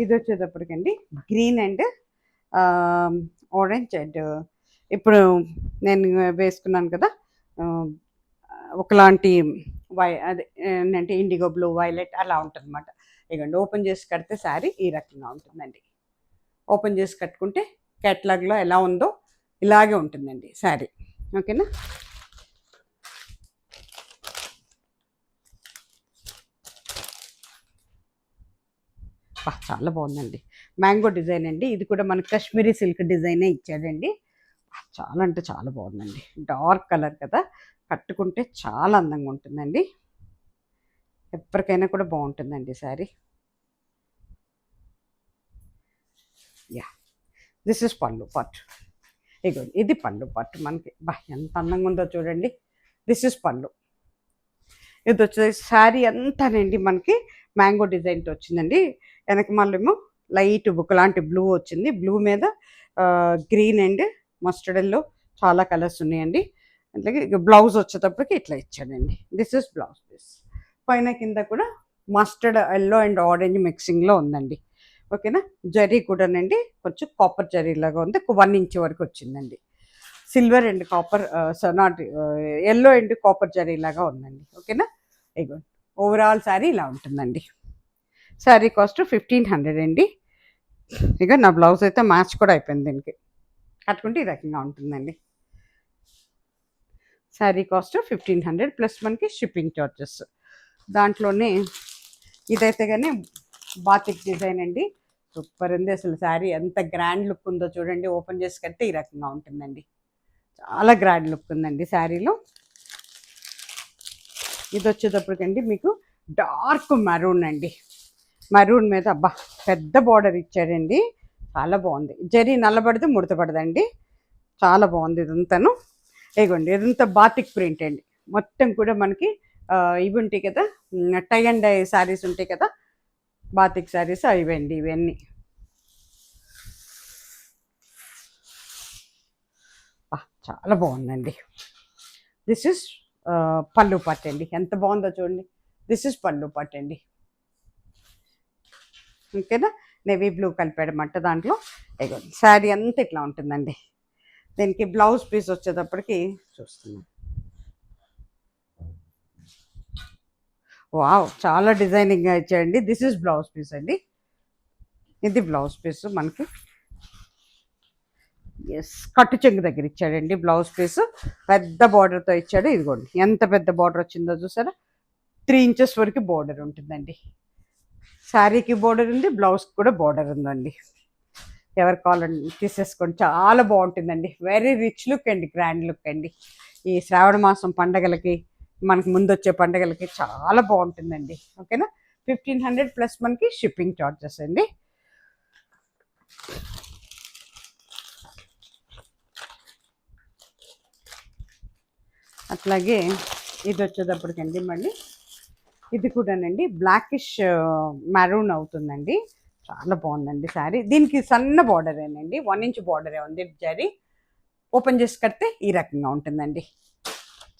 ఇది వచ్చేటప్పటికండి గ్రీన్ అండ్ ఆరెంజ్ అండ్ ఇప్పుడు నేను వేసుకున్నాను కదా ఒకలాంటి అదే ఏంటంటే ఇండిగో బ్లూ వైలెట్ అలా ఉంటుంది అన్నమాట. ఇకండి ఓపెన్ చేసి కడితే శారీ ఈ రకంగా ఉంటుందండి. ఓపెన్ చేసి కట్టుకుంటే క్యాటలాగ్లో ఎలా ఉందో ఇలాగే ఉంటుందండి శారీ. ఓకేనా. చాలా బాగుందండి. మ్యాంగో డిజైన్ అండి. ఇది కూడా మనకి కాశ్మీరీ సిల్క్ డిజైనే ఇచ్చాడండి. చాలా అంటే చాలా బాగుందండి. డార్క్ కలర్ కదా, కట్టుకుంటే చాలా అందంగా ఉంటుందండి. ఎవరికైనా కూడా బాగుంటుందండి శారీ. దిస్ ఇస్ పళ్ళు పట్టు. ఇగో ఇది పళ్ళు పట్టు మనకి. ఎంత అందంగా ఉందో చూడండి. దిస్ ఇస్ పళ్ళు. ఇది వచ్చేసి శారీ అంతానండి మనకి మ్యాంగో డిజైన్తో వచ్చిందండి. వెనక మళ్ళేమో లైట్ బుక్ లాంటి బ్లూ వచ్చింది. బ్లూ మీద గ్రీన్ అండ్ మస్టర్డ్ ఎల్లో చాలా కలర్స్ ఉన్నాయండి. అట్లాగే బ్లౌజ్ వచ్చేటప్పటికి ఇట్లా ఇచ్చాడండి. This is blouse piece. పైన కింద కూడా మస్టర్డ్ ఎల్లో అండ్ ఆరెంజ్ మిక్సింగ్లో ఉందండి. ఓకేనా. జరీ కూడానండి కొంచెం కాపర్ జరీ లాగా ఉంది. 1 ఇంచ్ వరకు వచ్చిందండి. Silver and copper not yellow and copper zari లాగా ఉందండి. ఓకేనా. ఇగో ఓవరాల్ శారీ ఇలా ఉంటుందండి. శారీ కాస్ట్ 1500 అండి. ఇక నా బ్లౌజ్ అయితే మ్యాచ్ కూడా అయిపోయింది దీనికి. కట్టుకుంటే ఈ రకంగా ఉంటుందండి. శారీ కాస్ట్ 1500 ప్లస్ మనకి షిప్పింగ్ చార్జెస్. దాంట్లోనే ఇదైతే కానీ బాతిక్ డిజైన్ అండి. సూపర్ ఉంది అసలు. శారీ ఎంత గ్రాండ్ లుక్ ఉందో చూడండి. ఓపెన్ చేసి కడితే ఈ రకంగా ఉంటుందండి. చాలా గ్రాండ్ లుక్ ఉందండి శారీలో. ఇది వచ్చేటప్పటికండి మీకు డార్క్ మరూన్ అండి. మరూన్ మీద అబ్బా పెద్ద బార్డర్ ఇచ్చాడండి. చాలా బాగుంది. జరీ నల్లబడితే ముడత పడదండి. చాలా బాగుంది ఇదంతాను. ఇగోండి ఇదంతా బాతిక్ ప్రింట్ అండి. మొత్తం కూడా మనకి ఇవి ఉంటాయి కదా, టై అండ్ డై శారీస్ ఉంటాయి కదా, బాతిక్ శారీస్ ఇవండి ఇవన్నీ. చాలా బాగుందండి. దిస్ ఇస్ పళ్ళు పార్ట్ అండి. ఎంత బాగుందో చూడండి. దిస్ ఇస్ పళ్ళు పార్ట్ అండి. ఓకేనా, నేవీ బ్లూ కలిపాడమంట దాంట్లో. శారీ అంతా ఇట్లా ఉంటుందండి. దీనికి బ్లౌజ్ పీస్ వచ్చేటప్పటికి చూస్తున్నాం. వావ్, చాలా డిజైనింగ్గా ఇచ్చాయండి. దిస్ ఇస్ బ్లౌజ్ పీస్ అండి. ఇది బ్లౌజ్ పీస్ మనకి. ఎస్, కట్టు చెంగు దగ్గర ఇచ్చాడండి బ్లౌజ్ పీస్. పెద్ద బార్డర్తో ఇచ్చాడు. ఇదిగోండి ఎంత పెద్ద బార్డర్ వచ్చిందో చూసారా. 3 ఇంచెస్ వరకు బార్డర్ ఉంటుందండి. శారీకి బార్డర్ ఉంది, బ్లౌజ్కి కూడా బార్డర్ ఉందండి. ఎవరు కావాలండి తీసేసుకోండి. చాలా బాగుంటుందండి. వెరీ రిచ్ లుక్ అండి, గ్రాండ్ లుక్ అండి. ఈ శ్రావణ మాసం పండగలకి, మనకి ముందు వచ్చే పండగలకి చాలా బాగుంటుందండి. ఓకేనా, 1500 ప్లస్ మనకి షిప్పింగ్ చార్జెస్ అండి. అట్లాగే ఇది వచ్చేటప్పటికండి మళ్ళీ ఇది కూడానండి బ్లాకిష్ మెరూన్ అవుతుందండి. చాలా బాగుందండి శారీ. దీనికి సన్న బార్డరేనండి, 1 ఇంచ్ బార్డరే ఉంది. జరీ ఓపెన్ చేసి కడితే ఈ రకంగా ఉంటుందండి.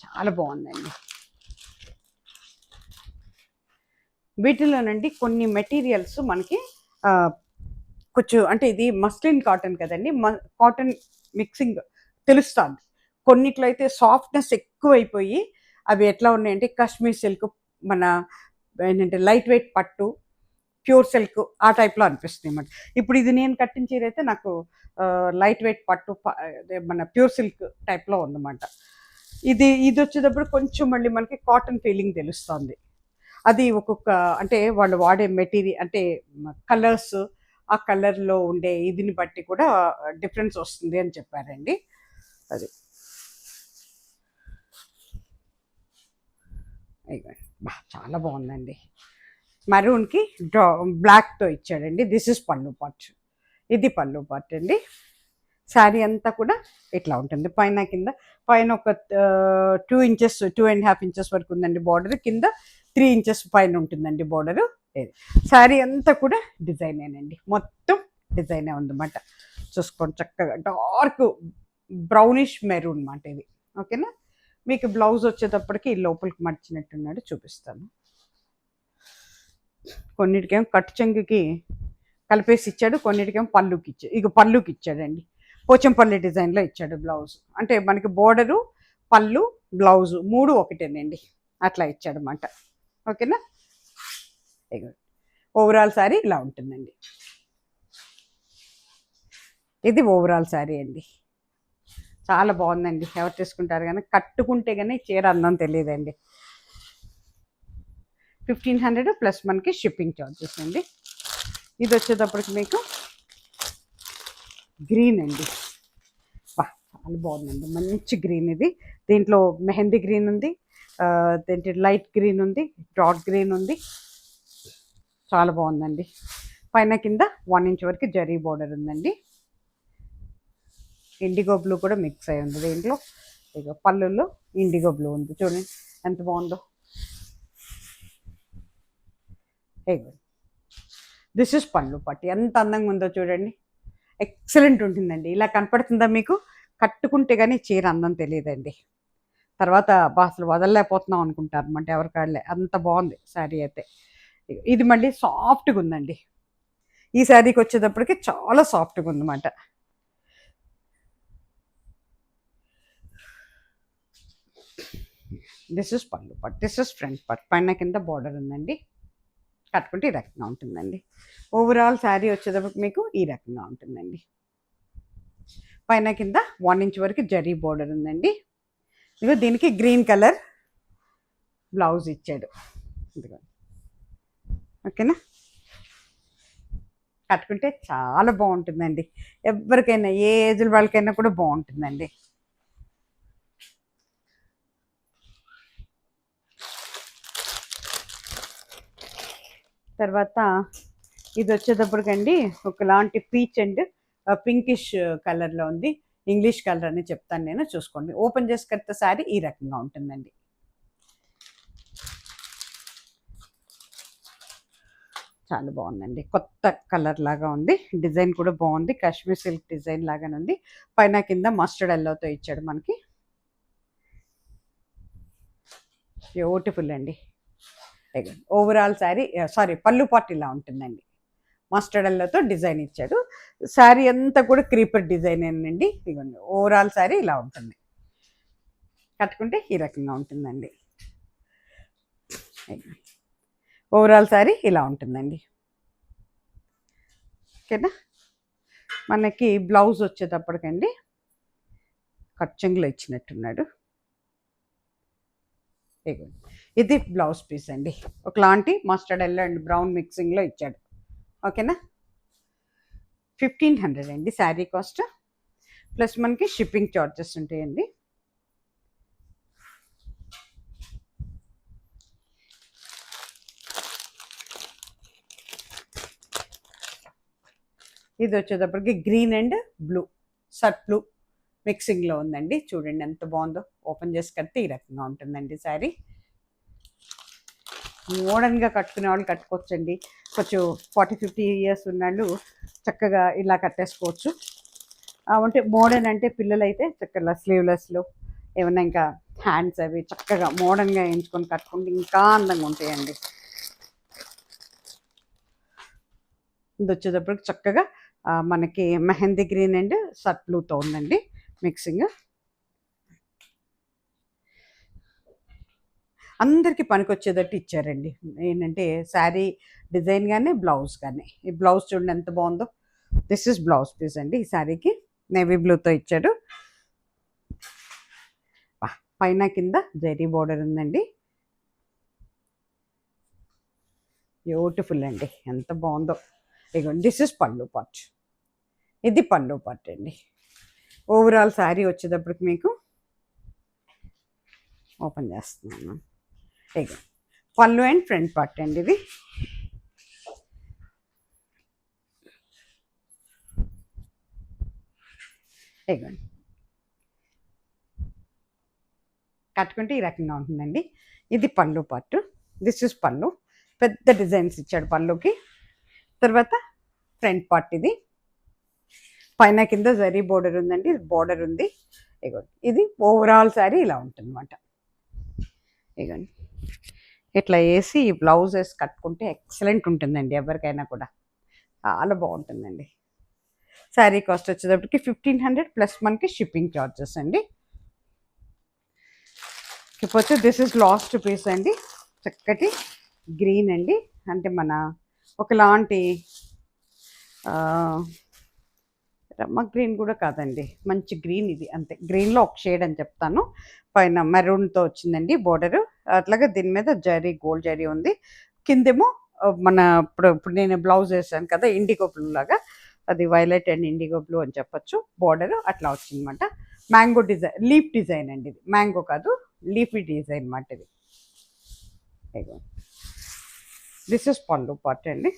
చాలా బాగుందండి. వీటిలోనండి కొన్ని మెటీరియల్స్ మనకి కొంచెం అంటే ఇది మస్లిన్ కాటన్ కదండి, కాటన్ మిక్సింగ్ తెలుస్తుంది. కొన్నిట్లో అయితే సాఫ్ట్నెస్ ఎక్కువైపోయి అవి ఎట్లా ఉన్నాయంటే కాశ్మీర్ సిల్క్, మన ఏంటంటే లైట్ వెయిట్ పట్టు, ప్యూర్ సిల్క్ ఆ టైప్లో అనిపిస్తుంది అన్నమాట. ఇప్పుడు ఇది నేను కట్టిన చీర అయితే నాకు లైట్ వెయిట్ పట్టు, మన ప్యూర్ సిల్క్ టైప్లో ఉందన్నమాట. ఇది వచ్చేటప్పుడు కొంచెం మళ్ళీ మనకి కాటన్ ఫీలింగ్ తెలుస్తుంది. అది ఒక్కొక్క అంటే వాళ్ళు వాడే మెటీరియల్ అంటే కలర్స్, ఆ కలర్లో ఉండే ఇదిని బట్టి కూడా డిఫరెన్స్ వస్తుంది అని చెప్పారండి. అది చాలా బాగుందండి. మరూన్కి బ్లాక్తో ఇచ్చాడండి. This is pallu part. ఇది పళ్ళు పార్ట్ అండి. శారీ అంతా కూడా ఇట్లా ఉంటుంది. పైన కింద, పైన ఒక 2 ఇంచెస్ 2.5 ఇంచెస్ వరకు ఉందండి బార్డర్. కింద 3 ఇంచెస్ పైన ఉంటుందండి బార్డరు. శారీ అంతా కూడా డిజైనేనండి. మొత్తం డిజైనే ఉందన్నమాట. చూసుకోండి చక్కగా డార్క్ బ్రౌనిష్ మెరూన్ అన్నమాట ఇది. ఓకేనా, మీకు బ్లౌజ్ వచ్చేటప్పటికి లోపలికి మడిచినట్టున్నాడు, చూపిస్తాను. కొన్నిటికేమో కట్టు చెంగుకి కలిపేసి ఇచ్చాడు, కొన్నిటికేమో పళ్ళుకి ఇచ్చాడు. ఇక పళ్ళుకి ఇచ్చాడండి. పోచంపల్లి డిజైన్లో ఇచ్చాడు బ్లౌజ్. అంటే మనకి బోర్డరు, పళ్ళు, బ్లౌజు 3 ఒకటేనండి. అట్లా ఇచ్చాడనమాట. ఓకేనా, ఓవరాల్ శారీ ఇలా ఉంటుందండి. ఇది ఓవరాల్ శారీ అండి. చాలా బాగుందండి. ఎవరు తీసుకుంటారు కానీ కట్టుకుంటే కానీ చీర అందం తెలియదండి. 1500 ప్లస్ మనకి షిప్పింగ్ ఛార్జెస్ అండి. ఇది వచ్చేటప్పటికి మీకు గ్రీన్ అండి. చాలా బాగుందండి, మంచి గ్రీన్ ఇది. దీంట్లో మెహందీ గ్రీన్ ఉంది, దేంట్లో లైట్ గ్రీన్ ఉంది, డార్క్ గ్రీన్ ఉంది. చాలా బాగుందండి. పైన కింద 1 ఇంచ్ వరకు జరీ బోర్డర్ ఉందండి. ఇండిగో బ్లూ కూడా మిక్స్ అయి ఉంది దీంట్లో. ఇక పళ్ళుల్లో ఇండిగో బ్లూ ఉంది, చూడండి ఎంత బాగుందో. దిస్ ఇస్ పళ్ళు పట్టి. ఎంత అందంగా ఉందో చూడండి. ఎక్సలెంట్ ఉంటుందండి. ఇలా కనపడుతుందా మీకు? కట్టుకుంటే కానీ చీర అందం తెలియదండి. తర్వాత అసలు వదలలేకపోతున్నాం అనుకుంటారు అనమాట ఎవరికాళ్ళే. అంత బాగుంది శారీ అయితే. ఇది మళ్ళీ సాఫ్ట్గా ఉందండి. ఈ శారీకి వచ్చేటప్పటికి చాలా సాఫ్ట్గా ఉందన్నమాట. This is pallu part, this is front part. పైన కింద బార్డర్ ఉందండి. కట్టుకుంటే ఈ రకంగా ఉంటుందండి. ఓవరాల్ శారీ వచ్చేటప్పటికి మీకు ఈ రకంగా ఉంటుందండి. పైన కింద 1 ఇంచ్ వరకు జరీ బోర్డర్ ఉందండి. ఇదిగో దీనికి గ్రీన్ కలర్ బ్లౌజ్ ఇచ్చాడు. ఇదిగో ఓకేనా. కట్టుకుంటే చాలా బాగుంటుందండి. ఎవరికైనా ఏ ఏజ్ల వాళ్ళకైనా కూడా బాగుంటుందండి. తర్వాత ఇది వచ్చేటప్పటికండి ఒకలాంటి పీచ్ అండ్ పింకిష్ కలర్లో ఉంది. ఇంగ్లీష్ కలర్ అని చెప్తాను నేను, చూసుకోండి. ఓపెన్ చేసి కడితే శారీ ఈ రకంగా ఉంటుందండి. చాలా బాగుందండి. కొత్త కలర్ లాగా ఉంది. డిజైన్ కూడా బాగుంది. కాశ్మీర్ సిల్క్ డిజైన్ లాగానే ఉంది. పైన కింద మస్టర్డ్ ఎల్లోతో ఇచ్చాడు మనకి. బ్యూటిఫుల్ అండి. ఓవరాల్ శారీ పళ్ళు పార్ట్ ఇలా ఉంటుందండి. మస్టర్డ్ ఎల్లోతో డిజైన్ ఇచ్చాడు. శారీ అంతా కూడా క్రీపర్ డిజైన్ అండి. ఇదిగోండి ఓవరాల్ శారీ ఇలా ఉంటుంది. కట్టుకుంటే ఈ రకంగా ఉంటుందండి. ఓవరాల్ శారీ ఇలా ఉంటుందండి. ఓకేనా. మనకి బ్లౌజ్ వచ్చేటప్పటికండి కచ్చంగులో ఇచ్చినట్టున్నాడు. ఇది బ్లౌజ్ పీస్ అండి. ఒకలాంటి మస్టర్డ్ ఎల్లో అండ్ బ్రౌన్ మిక్సింగ్లో ఇచ్చాడు. ఓకేనా. 1500 అండి శారీ కాస్ట్, ప్లస్ మనకి షిప్పింగ్ చార్జెస్ ఉంటాయండి. ఇది వచ్చేటప్పటికి గ్రీన్ అండ్ బ్లూ, సట్ బ్లూ మిక్సింగ్లో ఉందండి. చూడండి ఎంత బాగుందో. ఓపెన్ చేసి కడితే ఈ రకంగా ఉంటుందండి శారీ. మోడర్న్గా కట్టుకునే వాళ్ళు కట్టుకోవచ్చండి. కొంచెం 40-50 ఇయర్స్ ఉన్నాళ్ళు చక్కగా ఇలా కట్టేసుకోవచ్చు. అంటే మోడర్న్ అంటే పిల్లలైతే చక్కగా స్లీవ్లెస్లో ఏమన్నా ఇంకా హ్యాండ్స్ అవి చక్కగా మోడర్న్గా ఎంచుకొని కట్టుకుంటే ఇంకా అందంగా ఉంటాయండి. ఇది వచ్చేటప్పటికి చక్కగా మనకి మెహందీ గ్రీన్ అండ్ సట్ బ్లూతో ఉందండి మిక్సింగ్. అందరికీ పనికొచ్చేటట్టు ఇచ్చారండి. ఏంటంటే శారీ డిజైన్ కానీ బ్లౌజ్ కానీ. ఈ బ్లౌజ్ చూడండి ఎంత బాగుందో. దిస్ ఇస్ బ్లౌజ్ పీస్ అండి. ఈ శారీకి నేవీ బ్లూతో ఇచ్చాడు. పైన కింద జరీ బోర్డర్ ఉందండి. బ్యూటిఫుల్ అండి, ఎంత బాగుందో. ఇదిగోండి దిస్ ఇస్ పళ్ళు పార్ట్. ఇది పళ్ళు పార్ట్ అండి. ఓవరాల్ శారీ వచ్చేటప్పటికి మీకు ఓపెన్ చేస్తున్నాను. ఇక పళ్ళు అండ్ ఫ్రంట్ పార్ట్ అండి ఇది. ఇగోండి కట్టుకుంటే ఈ రకంగా ఉంటుందండి. ఇది పళ్ళు పార్ట్. దిస్ ఇస్ పళ్ళు. పెద్ద డిజైన్స్ ఇచ్చాడు పళ్ళుకి. తర్వాత ఫ్రంట్ పార్ట్ ఇది. పైన కింద జరీ బోర్డర్ ఉందండి. బోర్డర్ ఉంది. ఇగోండి ఇది ఓవరాల్ శారీ ఇలా ఉంటుందన్నమాట. ఇగోండి ఇట్లా వేసి ఈ బ్లౌజ్ వేసి కట్టుకుంటే ఎక్సలెంట్ ఉంటుందండి. ఎవరికైనా కూడా చాలా బాగుంటుందండి. శారీ కాస్ట్ వచ్చేటప్పటికి 1500 ప్లస్ మనకి షిప్పింగ్ చార్జెస్ అండి. ఇకపోతే దిస్ ఇస్ లాస్ట్ పీస్ అండి. చక్కటి గ్రీన్ అండి. అంటే మన ఒకలాంటి రమ్మ గ్రీన్ కూడా కాదండి, మంచి గ్రీన్ ఇది. అంతే, గ్రీన్లో ఒక షేడ్ అని చెప్తాను. పైన మెరూన్తో వచ్చిందండి బోర్డరు. అట్లాగే దీని మీద జరీ, గోల్డ్ జరీ ఉంది. కిందేమో మన ఇప్పుడు నేను బ్లౌజ్ వేసాను కదా ఇండిగో బ్లూ లాగా, అది వైలెట్ అండ్ ఇండిగో బ్లూ అని చెప్పొచ్చు. బోర్డర్ అట్లా వచ్చిందన్నమాట. మ్యాంగో డిజైన్, లీఫ్ డిజైన్ అండి ఇది. మ్యాంగో కాదు, లీఫీ డిజైన్ అన్నమాట ఇది. దిస్ ఇస్ పళ్ళు పార్ట్ అండి.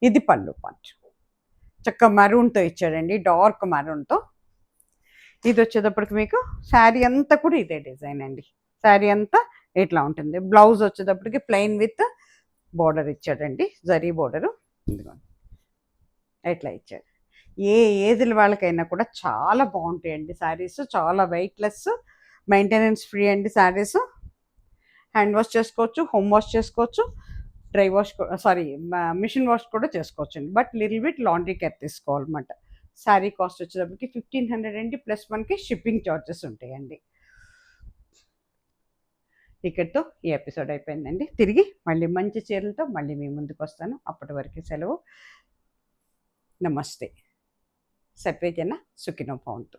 ఇది పళ్ళు పార్ట్. చక్క మరూన్తో ఇచ్చాడండి, డార్క్ మరూన్తో. ఇది వచ్చేటప్పటికి మీకు శారీ అంతా కూడా ఇదే డిజైన్ అండి. శారీ అంతా ఇట్లా ఉంటుంది. బ్లౌజ్ వచ్చేటప్పటికి ప్లెయిన్ విత్ బోర్డర్ ఇచ్చాడండి, జరీ బోర్డరు. ఇదిగోండి ఇట్లా ఇచ్చాడు. ఏ ఏజ్ల వాళ్ళకైనా కూడా చాలా బాగుంటాయండి శారీస్. చాలా వెయిట్లెస్, మెయింటెనెన్స్ ఫ్రీ అండి శారీస్. హ్యాండ్ వాష్ చేసుకోవచ్చు, హోమ్ వాష్ చేసుకోవచ్చు, డ్రై వాష్ మిషన్ వాష్ కూడా చేసుకోవచ్చు అండి. But little bit laundry care తీసుకోవాలన్నమాట. శారీ కాస్ట్ వచ్చేటప్పటికి 1500 అండి, ప్లస్ మనకి షిప్పింగ్ చార్జెస్ ఉంటాయండి. ఇక్కడితో ఈ ఎపిసోడ్ అయిపోయిందండి. తిరిగి మళ్ళీ మంచి చీరలతో మళ్ళీ మీ ముందుకు వస్తాను. అప్పటి వరకు సెలవు. నమస్తే. సర్వే జన సుఖినో భవంతు.